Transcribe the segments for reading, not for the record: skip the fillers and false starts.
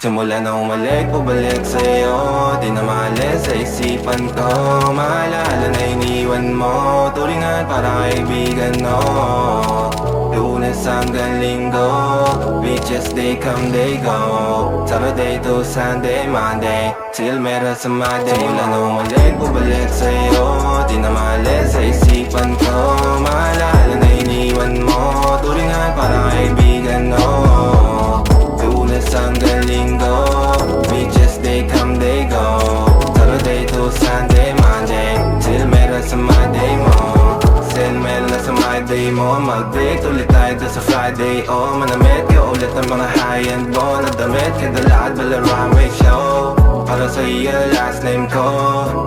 Simula na umalik, pabalik sa'yo, di na maalis sa isipan ko. Maalala na iniwan mo, turingan para kaibigan, no. Lunes hanggang Linggo, beaches they come, they go. Saturday to Sunday, Monday, till meron sa Monday. Simula na umalik, pabalik sa'yo, di na maalis sa isipan ko. Maalala na iniwan mo, turingan para kaibigan, no. Lunes hanggang Linggo, beaches they come, they go. Saturday to Sunday, Monday, till meron sa Monday mo. Still meron na sa Monday mo. Mag-break ulit tayo doon sa Friday, oh. Manamit ka ulit ng mga high-end mo. Nadamit ka dala at bala runway show. Para sa iyo last name ko,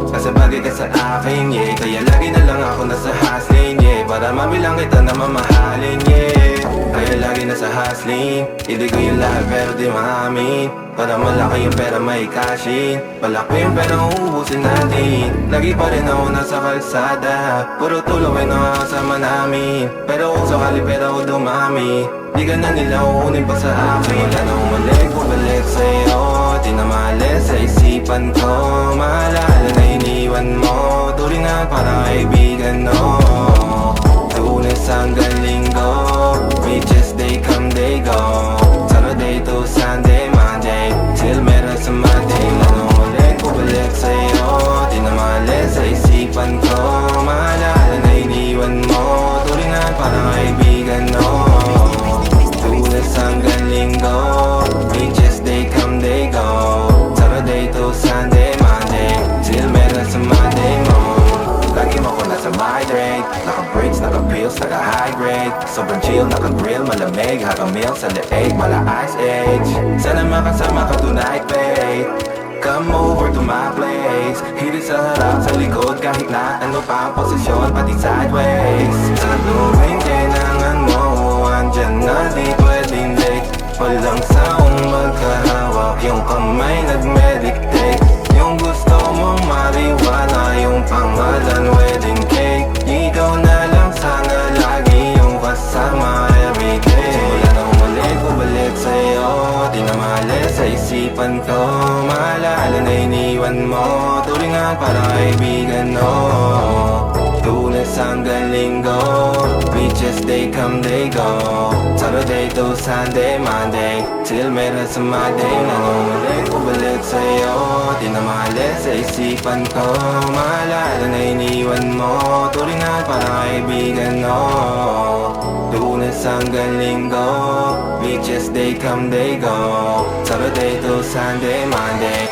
kasi bagay ka sa akin, yeah. Kaya lagi na lang ako nasa hustling, yeah. Para mabilang kita na mamahalin, yeah. Kaya lagi nasa hustling, hindi ko yung lahat pero di maamin. Para malaki yung pera may cashin, malaki yung pera uubusin natin. Lagi pa rin ako nasa kalsada, puro tulong ay nakakasama namin. Pero kung sakali pera ko dumami, di ka na nila uunin pa sa akin. Wala na umalik, bumalik sa'yo, di na maalis sa isipan ko. Maalala na iniwan mo, turingan para kaibigan, no. Lunes hanggang Linggo, beaches they come, they go. Saturday to Sunday, Monday, till meron sa Monday. Lalo ulit, bumalik sa'yo, di na maalis sa isipan ko. Maalala na iniwan mo, turingan para kaibigan, no. Lunes hanggang Linggo, beaches they come, they go. Saturday to Sunday, Monday, till meron sa Monday mo. Lagi mo ko nasa migrate, naka-breaks, naka-pills, naka-high grade. Sobrang chill, naka-grill, malamig, haka-meal sa leeg, mala ice age. Sana makasama ka tonight, babe. Come over to my place, hirit sa harap, sa likod, kahit na ano pa ang posisyon, pati sideways. Sa tuwing kailangan mo, andyan na, di pwedeng late. Walang saong magkahawak, yung kamay nag-meditate. Yung gusto mong mariwala, yung pangalan wedding cake. Ikaw na lang sana lagi yung kasama everyday. Simula na umalik, bumalik sa'yo, di na maalis sa isipan ko. Maalala na iniwan mo, turingan para kaibigan, no. Lunes hanggang Linggo, beaches they come, they go. Saturday to Sunday, Monday, till meron sa Monday. Nangungulik, bumalik sa'yo, di na maalis sa isipan ko. Maalala na iniwan mo, turingan para kaibigan, no. Lunes hanggang Linggo, beaches they come, they go. Saturday to Sunday, Monday,